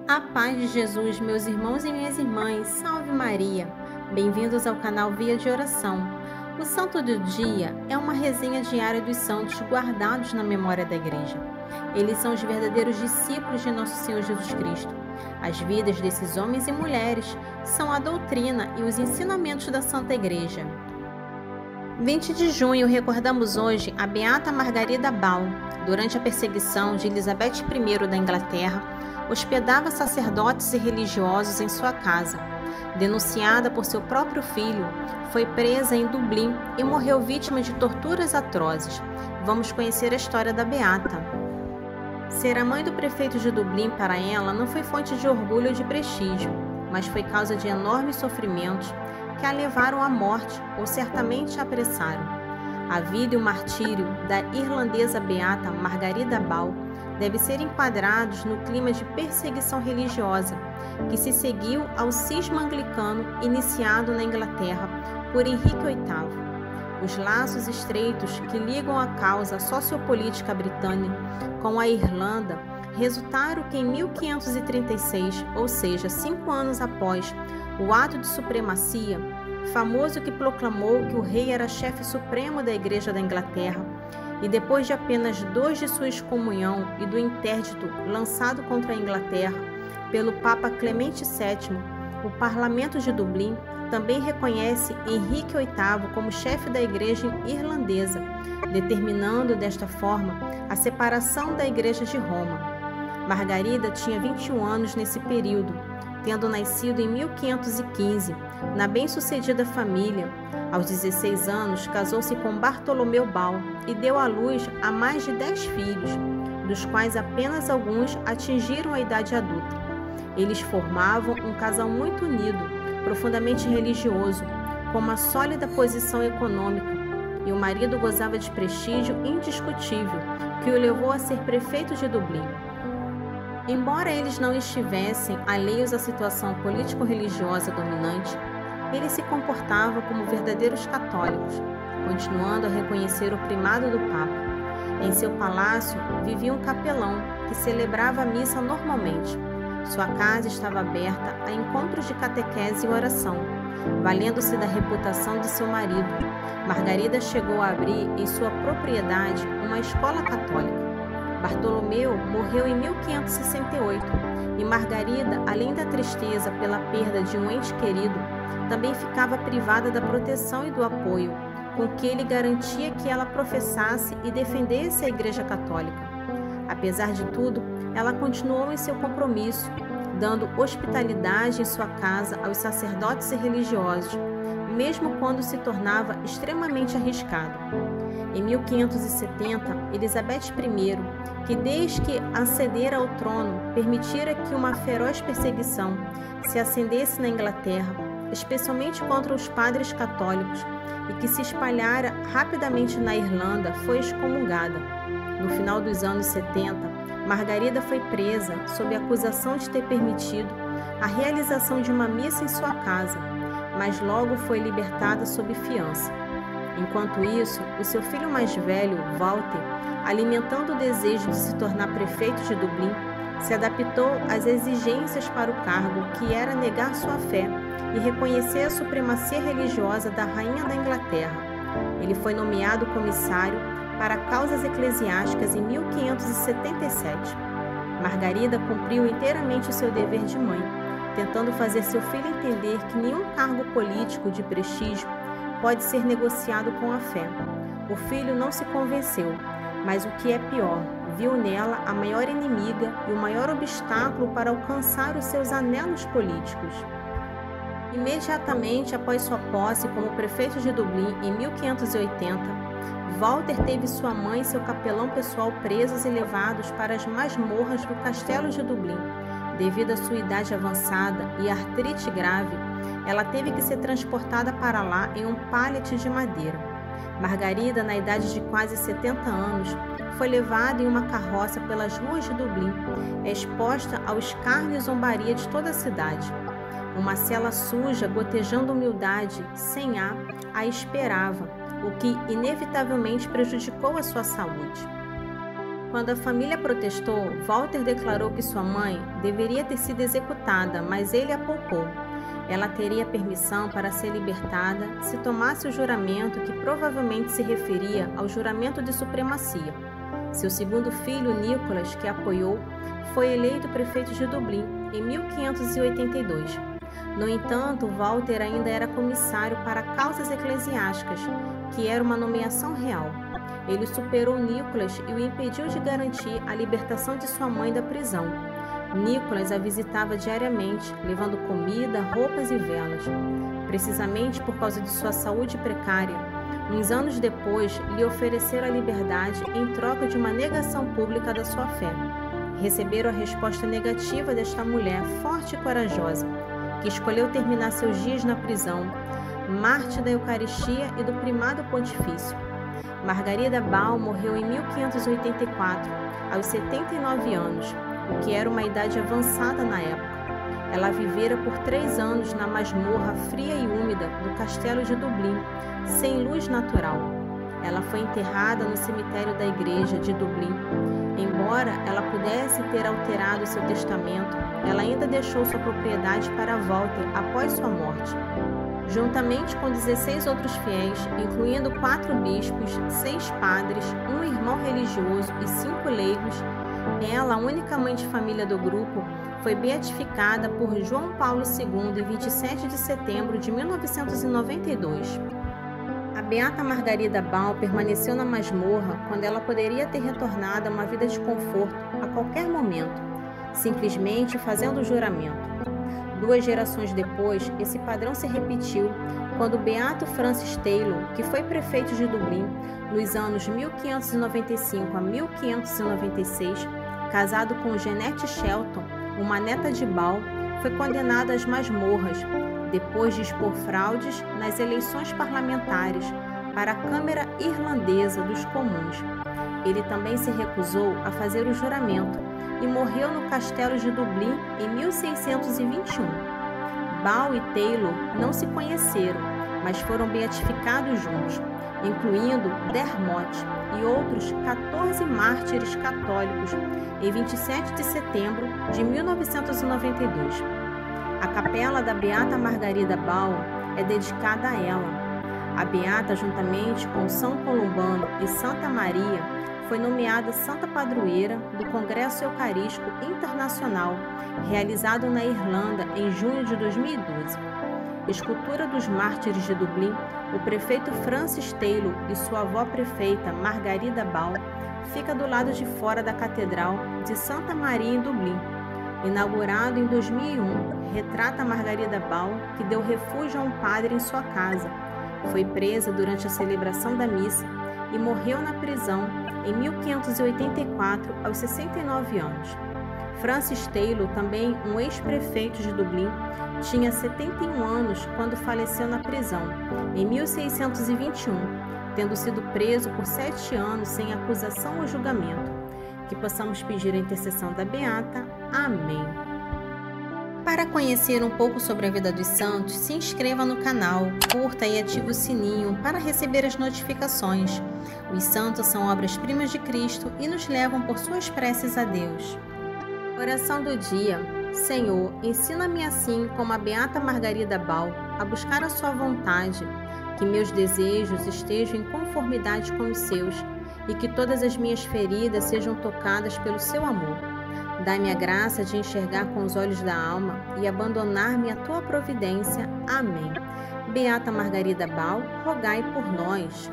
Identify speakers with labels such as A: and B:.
A: A paz de Jesus, meus irmãos e minhas irmãs, salve Maria! Bem-vindos ao canal Via de Oração. O Santo do Dia é uma resenha diária dos santos guardados na memória da Igreja. Eles são os verdadeiros discípulos de Nosso Senhor Jesus Cristo. As vidas desses homens e mulheres são a doutrina e os ensinamentos da Santa Igreja. 20 de junho, recordamos hoje a Beata Margarida Bal. Durante a perseguição de Elizabeth I da Inglaterra, hospedava sacerdotes e religiosos em sua casa. Denunciada por seu próprio filho, foi presa em Dublin e morreu vítima de torturas atrozes. Vamos conhecer a história da Beata. Ser a mãe do prefeito de Dublin para ela não foi fonte de orgulho ou de prestígio, mas foi causa de enormes sofrimentos que a levaram à morte ou certamente a apressaram. A vida e o martírio da irlandesa beata Margarida Bal devem ser enquadrados no clima de perseguição religiosa que se seguiu ao cisma anglicano iniciado na Inglaterra por Henrique VIII. Os laços estreitos que ligam a causa sociopolítica britânica com a Irlanda resultaram que em 1536, ou seja, 5 anos após o ato de supremacia, famoso que proclamou que o rei era chefe supremo da Igreja da Inglaterra, e depois de apenas 2 de sua excomunhão e do interdito lançado contra a Inglaterra pelo Papa Clemente VII, o Parlamento de Dublin também reconhece Henrique VIII como chefe da Igreja irlandesa, determinando desta forma a separação da Igreja de Roma. Margarida tinha 21 anos nesse período, tendo nascido em 1515, na bem-sucedida família. Aos 16 anos, casou-se com Bartolomeu Bal e deu à luz a mais de 10 filhos, dos quais apenas alguns atingiram a idade adulta. Eles formavam um casal muito unido, profundamente religioso, com uma sólida posição econômica, e o marido gozava de prestígio indiscutível, que o levou a ser prefeito de Dublin. Embora eles não estivessem alheios à situação político-religiosa dominante, eles se comportavam como verdadeiros católicos, continuando a reconhecer o primado do Papa. Em seu palácio vivia um capelão que celebrava a missa normalmente. Sua casa estava aberta a encontros de catequese e oração, valendo-se da reputação de seu marido. Margarida chegou a abrir em sua propriedade uma escola católica. Bartolomeu morreu em 1568 e Margarida, além da tristeza pela perda de um ente querido, também ficava privada da proteção e do apoio com que ele garantia que ela professasse e defendesse a Igreja Católica. Apesar de tudo, ela continuou em seu compromisso, dando hospitalidade em sua casa aos sacerdotes e religiosos, mesmo quando se tornava extremamente arriscado. Em 1570, Elizabeth I, que desde que acedera ao trono permitira que uma feroz perseguição se acendesse na Inglaterra, especialmente contra os padres católicos, e que se espalhara rapidamente na Irlanda, foi excomungada. No final dos anos 70, Margarida foi presa sob a acusação de ter permitido a realização de uma missa em sua casa, mas logo foi libertada sob fiança. Enquanto isso, o seu filho mais velho, Walter, alimentando o desejo de se tornar prefeito de Dublin, se adaptou às exigências para o cargo, que era negar sua fé e reconhecer a supremacia religiosa da Rainha da Inglaterra. Ele foi nomeado comissário para causas eclesiásticas em 1577. Margarida cumpriu inteiramente o seu dever de mãe, tentando fazer seu filho entender que nenhum cargo político de prestígio pode ser negociado com a fé. O filho não se convenceu, mas o que é pior, viu nela a maior inimiga e o maior obstáculo para alcançar os seus anelos políticos. Imediatamente após sua posse como prefeito de Dublin em 1580, Walter teve sua mãe e seu capelão pessoal presos e levados para as masmorras do castelo de Dublin. Devido à sua idade avançada e artrite grave, ela teve que ser transportada para lá em um pallet de madeira. Margarida, na idade de quase 70 anos, foi levada em uma carroça pelas ruas de Dublin, exposta ao escárnio e zombaria de toda a cidade. Uma cela suja, gotejando humildade, sem ar, a esperava, o que inevitavelmente prejudicou a sua saúde. Quando a família protestou, Walter declarou que sua mãe deveria ter sido executada, mas ele a poupou. Ela teria permissão para ser libertada se tomasse o juramento, que provavelmente se referia ao juramento de supremacia. Seu segundo filho, Nicholas, que a apoiou, foi eleito prefeito de Dublin em 1582. No entanto, Walter ainda era comissário para causas eclesiásticas, que era uma nomeação real. Ele superou Nicholas e o impediu de garantir a libertação de sua mãe da prisão. Nicholas a visitava diariamente, levando comida, roupas e velas. Precisamente por causa de sua saúde precária, uns anos depois lhe ofereceram a liberdade em troca de uma negação pública da sua fé. Receberam a resposta negativa desta mulher forte e corajosa, que escolheu terminar seus dias na prisão, mártir da Eucaristia e do primado pontifício. Margarida Bal morreu em 1584, aos 79 anos, o que era uma idade avançada na época. Ela vivera por 3 anos na masmorra fria e úmida do castelo de Dublin, sem luz natural. Ela foi enterrada no cemitério da igreja de Dublin. Embora ela pudesse ter alterado seu testamento, ela ainda deixou sua propriedade para Walter após sua morte. Juntamente com 16 outros fiéis, incluindo 4 bispos, 6 padres, um irmão religioso e 5 leigos, ela, a única mãe de família do grupo, foi beatificada por João Paulo II em 27 de setembro de 1992. A beata Margarida Bal permaneceu na masmorra quando ela poderia ter retornado a uma vida de conforto a qualquer momento, simplesmente fazendo o juramento. 2 gerações depois, esse padrão se repetiu quando o beato Francis Taylor, que foi prefeito de Dublin nos anos 1595 a 1596, casado com Jeanette Shelton, uma neta de Bal, foi condenado às masmorras depois de expor fraudes nas eleições parlamentares para a Câmara Irlandesa dos Comuns. Ele também se recusou a fazer o juramento e morreu no castelo de Dublin em 1621. Bal e Taylor não se conheceram, mas foram beatificados juntos, incluindo Dermot e outros 14 mártires católicos em 27 de setembro de 1992. A capela da Beata Margarida Bal é dedicada a ela. A beata, juntamente com São Columbano e Santa Maria, foi nomeada Santa Padroeira do Congresso Eucarístico Internacional, realizado na Irlanda em junho de 2012. Escultura dos Mártires de Dublin, o prefeito Francis Taylor e sua avó prefeita Margarida Bal fica do lado de fora da Catedral de Santa Maria em Dublin. Inaugurado em 2001, retrata Margarida Bal, que deu refúgio a um padre em sua casa. Foi presa durante a celebração da missa e morreu na prisão em 1584, aos 69 anos. Francis Taylor, também um ex-prefeito de Dublin, tinha 71 anos quando faleceu na prisão, em 1621, tendo sido preso por 7 anos sem acusação ou julgamento. Que possamos pedir a intercessão da Beata. Amém. Para conhecer um pouco sobre a vida dos santos, se inscreva no canal, curta e ative o sininho para receber as notificações. Os santos são obras-primas de Cristo e nos levam por suas preces a Deus. Oração do dia. Senhor, ensina-me assim como a beata Margarida Bal a buscar a sua vontade, que meus desejos estejam em conformidade com os seus e que todas as minhas feridas sejam tocadas pelo seu amor. Dai-me a graça de enxergar com os olhos da alma e abandonar-me à tua providência. Amém. Beata Margarida Bal, rogai por nós.